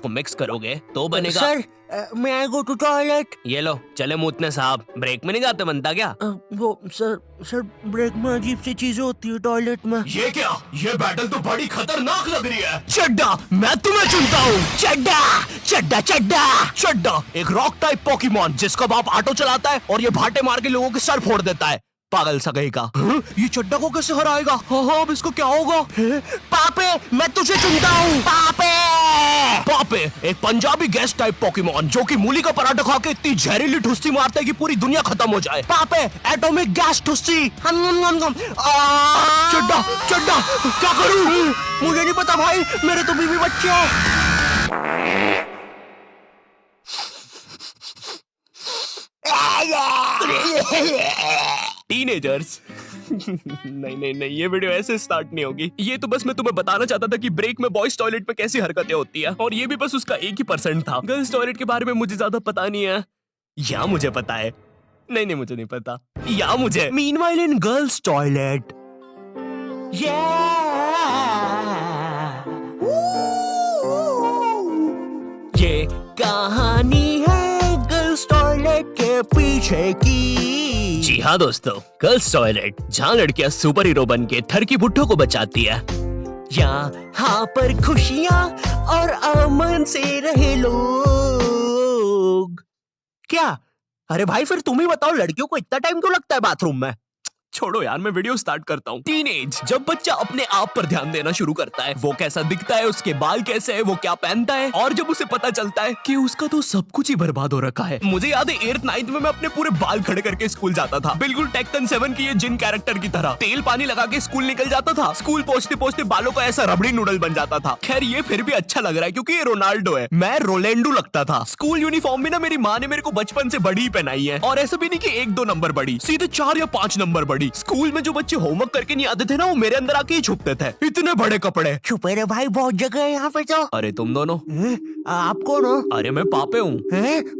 उसको मिक्स करोगे तो बनेगा। सर, मैं आई गो टू टॉयलेट। ये लो, चले मूतने साहब। ब्रेक में नहीं जाते बनता क्या? वो सर ब्रेक में अजीब सी चीजें होती है टॉयलेट में। ये क्या? ये बैटल तो बड़ी खतरनाक लग रही है। चड्डा, मैं तुम्हें चुनता हूँ। चड्डा चड्डा चड्डा चड्डा एक रॉक टाइप पोकेमॉन जिसका बाप ऑटो चलाता है और ये भाटे मार के लोगों के सर फोड़ देता है। पागल सगई का। ये चड्डा को कैसे हराएगा? हाँ, अब इसको क्या होगा? पापे, मैं तुझे चुनता हूँ। पापे पापे एक पंजाबी गैस टाइप पोकेमॉन जो कि मूली का पराठा खा के इतनी जहरीली ठुस्सी मारता है कि पूरी दुनिया खत्म हो जाए। पापे, एटॉमिक गैस ठुस्सी। चड्डा चड्डा क्या करूं? मुझे नहीं पता भाई, मेरे तो बीवी बच्चे हैं। टीनेजर्स। नहीं नहीं नहीं, ये वीडियो ऐसे स्टार्ट नहीं होगी। ये तो बस मैं तुम्हें बताना चाहता था कि ब्रेक में बॉयज टॉयलेट में कैसी हरकतें होती है, और ये भी बस उसका 1% था। गर्ल्स टॉयलेट के बारे में मुझे ज्यादा पता नहीं है। या मुझे पता है? नहीं नहीं, मुझे नहीं पता। या मुझे मीनवाइल इन गर्ल्स टॉयलेट, ये कहानी है गर्ल्स टॉयलेट के पीछे की। जी हाँ दोस्तों, गर्ल्स टॉयलेट जहाँ लड़कियां सुपर हीरो बन के थर की बुड्ढों को बचाती है। यहाँ पर खुशियाँ और अमन से रहे लोग। क्या? अरे भाई, फिर तुम ही बताओ, लड़कियों को इतना टाइम क्यों लगता है बाथरूम में? छोड़ो यार, मैं वीडियो स्टार्ट करता हूँ। टीनेज, जब बच्चा अपने आप पर ध्यान देना शुरू करता है, वो कैसा दिखता है, उसके बाल कैसे है, वो क्या पहनता है, और जब उसे पता चलता है कि उसका तो सब कुछ ही बर्बाद हो रखा है। मुझे याद है 8th 9th में मैं अपने पूरे बाल खड़े करके स्कूल जाता था, बिल्कुल टेक्टन 7 की ये जिन कैरेक्टर की तरह। तेल पानी लगा के स्कूल निकल जाता था। स्कूल पहुंचते पहुंचते बालों का ऐसा रबड़ी नूडल बन जाता था। खैर ये फिर भी अच्छा लग रहा है क्योंकि ये रोनाल्डो है, मैं रोलेंडो लगता था। स्कूल यूनिफॉर्म भी ना मेरी माँ ने मेरे को बचपन से बड़ी पहनाई है, और ऐसा भी नहीं कि 1-2 नंबर बड़ी, सीधे 4 या 5 नंबर बड़ी। स्कूल में जो बच्चे होमवर्क करके नहीं आते थे ना, वो मेरे अंदर आके ही छुपते थे। इतने बड़े कपड़े। छुपे रे भाई, बहुत जगह है यहाँ पे तो। अरे तुम दोनों? आप कौन हो? अरे मैं पापे हूँ।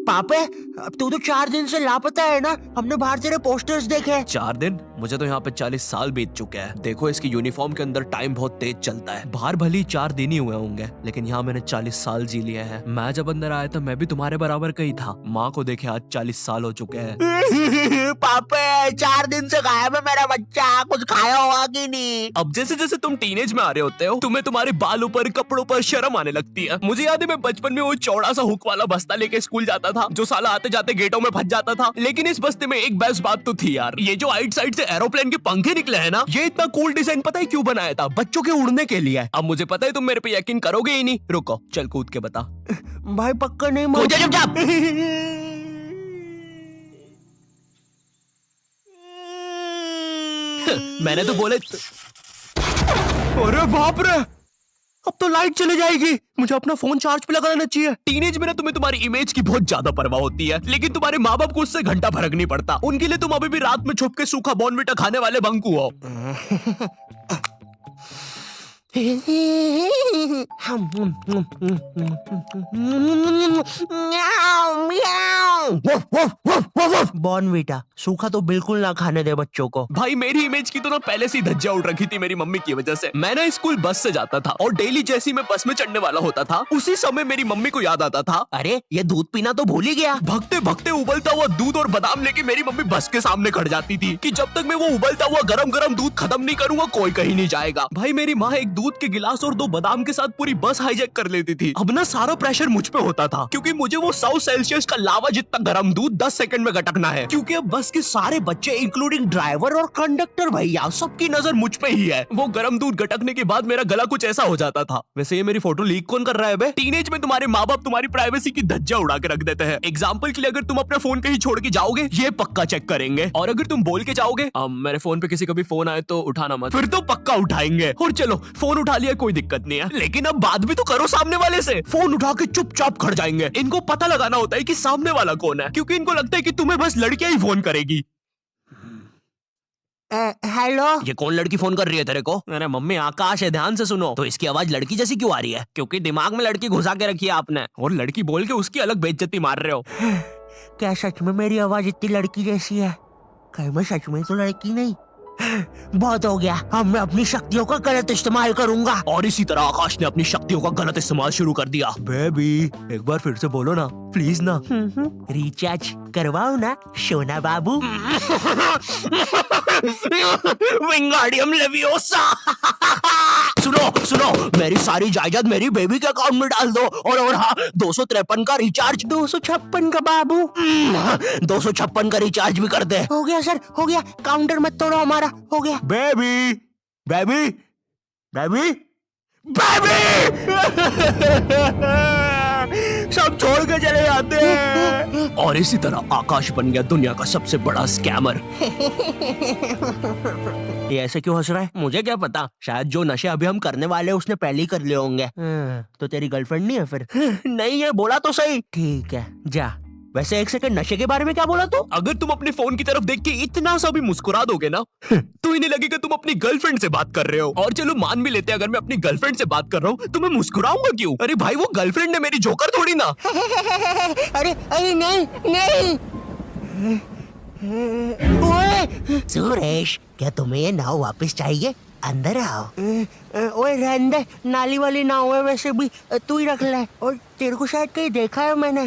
पापे? अब तू तो 4 दिन से लापता है ना, हमने बाहर तेरे पोस्टर्स देखे। 4 दिन? मुझे तो यहाँ पे 40 साल बीत चुके हैं। देखो इसकी यूनिफॉर्म के अंदर टाइम बहुत तेज चलता है। बाहर भले ही 4 दिन ही हुए होंगे, लेकिन यहाँ मैंने 40 साल जी लिए हैं। मैं जब अंदर आया था मैं भी तुम्हारे बराबर का ही था। माँ को देखे आज 40 साल हो चुके हैं। पापे, 4 दिन से गायब है मेरा बच्चा, कुछ खाया होगा कि नहीं? अब जैसे जैसे तुम टीनेज में आ रहे होते हो, तुम्हें तुम्हारे बालों पर, कपड़ों पर शर्म आने लगती है। मुझे याद है मैं बचपन में वो चौड़ा सा हुक वाला बस्ता लेके स्कूल जाता था, जो साला आते जाते गेटों में फंस जाता था। लेकिन इस बस्ते में एक बेस्ट बात तो थी यार, ये जो आइट साइड से एरोप्लेन के पंखे निकले हैं ना, ये इतना कूल डिजाइन पता है क्यों बनाया था? बच्चों के उड़ने के लिए। अब मुझे पता है तुम मेरे पे यकीन करोगे ही नहीं। रुको, चल कूद के बता। भाई पक्का नहीं? कूद जा चुपचाप। मैंने तो बोले। अरे बाप रे, अब तो लाइट चली जाएगी। मुझे अपना फोन चार्ज पे लगाना चाहिए। टीनेज में ना तुम्हें तुम्हारी इमेज की बहुत ज्यादा परवाह होती है, लेकिन तुम्हारे माँ बाप को उससे घंटा फर्क नहीं पड़ता। उनके लिए तुम अभी भी रात में छुप के सूखा बॉर्नविटा खाने वाले बंकू हो। बॉर्नविटा सूखा तो बिल्कुल ना खाने दे बच्चों को। भाई मेरी इमेज की तो ना पहले से ही धज्जिया उड़ रखी थी मेरी मम्मी की वजह से। मैं ना स्कूल बस से जाता था, और डेली जैसे ही मैं बस में चढ़ने वाला होता था, उसी समय मेरी मम्मी को याद आता था, अरे ये दूध पीना तो भूल ही गया। भगते भगते उबलता हुआ दूध और बादाम लेके मेरी मम्मी बस के सामने खड़ जाती थी कि जब तक मैं वो उबलता हुआ गरम गरम दूध खत्म नहीं करूंगा कोई कहीं नहीं जाएगा। भाई मेरी माँ एक दूध के गिलास और 2 बादाम के साथ पूरी बस हाईजैक कर लेती थी। अब ना सारा प्रेशर मुझ पे होता था, क्योंकि मुझे वो 100 सेल्सियस का लावा जितना गरम दूध 10 सेकंड में गटकना है। क्योंकि अब बस के सारे बच्चे इंक्लूडिंग ड्राइवर और कंडक्टर भैया सबकी नजर मुझ पे ही है। वो गरम दूध गटकने के बाद मेरा गला कुछ ऐसा हो जाता था। वैसे ये मेरी फोटो लीक कौन कर रहा है बे? टीनेज में तुम्हारे माँ बाप तुम्हारी प्राइवेसी की धज्जियां उड़ा के रख देते हैं। एग्जाम्पल के लिए अगर तुम अपना फोन कहीं छोड़ के जाओगे, ये पक्का चेक करेंगे, और अगर तुम बोल के जाओगे मेरे फोन पे किसी का भी फोन आए तो उठाना मत, फिर तो पक्का उठाएंगे। और चलो फोन उठा लिया कोई दिक्कत नहीं है, लेकिन अब बात भी तो करो सामने वाले से। फोन उठा के चुपचाप खड़ जाएंगे। इनको पता लगाना होता है कि सामने वाला कौन है, क्योंकि इनको लगता है कि तुम्हें बस लड़कियां ही फोन करेगी। हेलो, ये कौन लड़की फोन कर रही है तेरे को? अरे मम्मी आकाश है, ध्यान से सुनो। तो इसकी आवाज लड़की जैसी क्यों आ रही है? क्योंकि दिमाग में लड़की घुसा के रखी है आपने, और लड़की बोल के उसकी अलग बेइज्जती मार रहे हो। क्या सच में मेरी आवाज इतनी लड़की जैसी है? कहीं मैं सच में तो लड़की नहीं? बहुत हो गया, अब मैं अपनी शक्तियों का गलत इस्तेमाल करूंगा। और इसी तरह आकाश ने अपनी शक्तियों का गलत इस्तेमाल शुरू कर दिया। बेबी एक बार फिर से बोलो ना प्लीज ना। रिचार्ज करवाओ ना सोना बाबू। Wingardium leviosa. सुनो मेरी सारी जायदाद मेरी बेबी के अकाउंट में डाल दो। और हाँ 253 का रिचार्ज। 256 का बाबू। 256 का रिचार्ज भी कर दे। हो गया सर, हो गया, काउंटर मत तोड़ो हमारा, हो गया। बेबी बेबी बेबी बेबी सब छोड़ के चले जाते हैं। और इसी तरह आकाश बन गया दुनिया का सबसे बड़ा स्कैमर। ये ऐसे क्यों हंस रहा है? मुझे क्या पता, शायद जो नशे अभी हम करने वाले हैं उसने पहले ही कर लिए होंगे। तो तेरी गर्लफ्रेंड नहीं है फिर? नहीं है, बोला तो सही। ठीक है जा। वैसे एक सेकंड, नशे के बारे में क्या बोला तू? अगर तुम अपने फोन की तरफ देख के इतना सा भी मुस्कुरा दोगे ना तो इन्हें लगेगा तुम अपनी गर्लफ्रेंड से बात कर रहे हो। और चलो मान भी लेते हैं अगर मैं अपनी गर्लफ्रेंड से बात कर रहा हूँ तो मैं मुस्कुराऊंगा क्यों? अरे भाई वो गर्लफ्रेंड है मेरी, जोकर थोड़ी ना। अरे अरे नहीं नहीं। ओए सुरेश, क्या तुम्हें ये नाव वापस चाहिए? अंदर आओ। ओए रहने दे, नाली वाली नाव है वैसे भी, तू ही रख ले। और तेरे को शायद कहीं देखा है मैंने।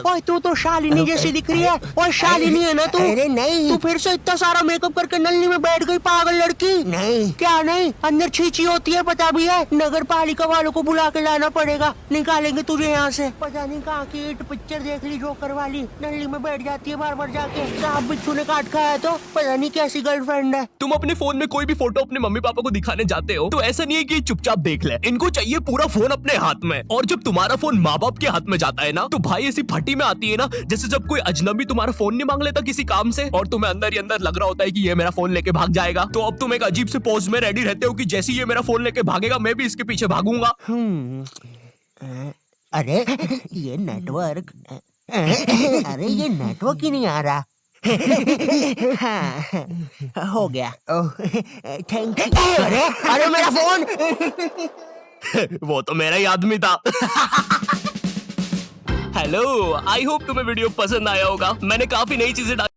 ओए तू तो शालिनी जैसी दिख रही है। ओए शालिनी है ना तू? अरे नहीं। तू फिर से इतना सारा मेकअप करके नल्ली में बैठ गई पागल लड़की। नहीं। क्या नहीं? अंदर छींची होती है पता भी है। नगर पालिका वालों को बुला के लाना पड़ेगा, निकालेंगे तुझे यहाँ से। पता नहीं कहाँ की हिट पिक्चर देख ली जोकर वाली, नल्ली में बैठ जाती है बार बार जाके। सांप बिच्छू ने काट खाया तो पता नहीं कैसी गर्लफ्रेंड है। तुम अपने फोन में कोई भी फोटो अपने मम्मी पापा को दिखाने जाते हो तो ऐसा नहीं है कि चुपचाप देख ले, इनको चाहिए पूरा फोन अपने हाथ में। और जब तुम्हारा फोन माँ बाप के हाथ में जाता है ना तो भाई ऐसी फटी में आती है ना, जैसे जब कोई अजनबी तुम्हारा फोन नहीं मांग लेता किसी काम से और तुम्हें अंदर ही अंदर लग रहा होता है कि ये मेरा फोन लेके भाग जाएगा। तो अब तुम एक अजीब से पोज में रेडी रहते हो कि जैसे ये मेरा फोन लेके भागेगा मैं भी इसके पीछे भागूंगा। अरे ये नेटवर्क, अरे ये नेटवर्क ही नहीं आ रहा। हाँ, हो गया। Thank you. अरे मेरा फोन। वो तो मेरा ही आदमी था। हेलो, आई होप तुम्हें वीडियो पसंद आया होगा। मैंने काफी नई चीजें डाली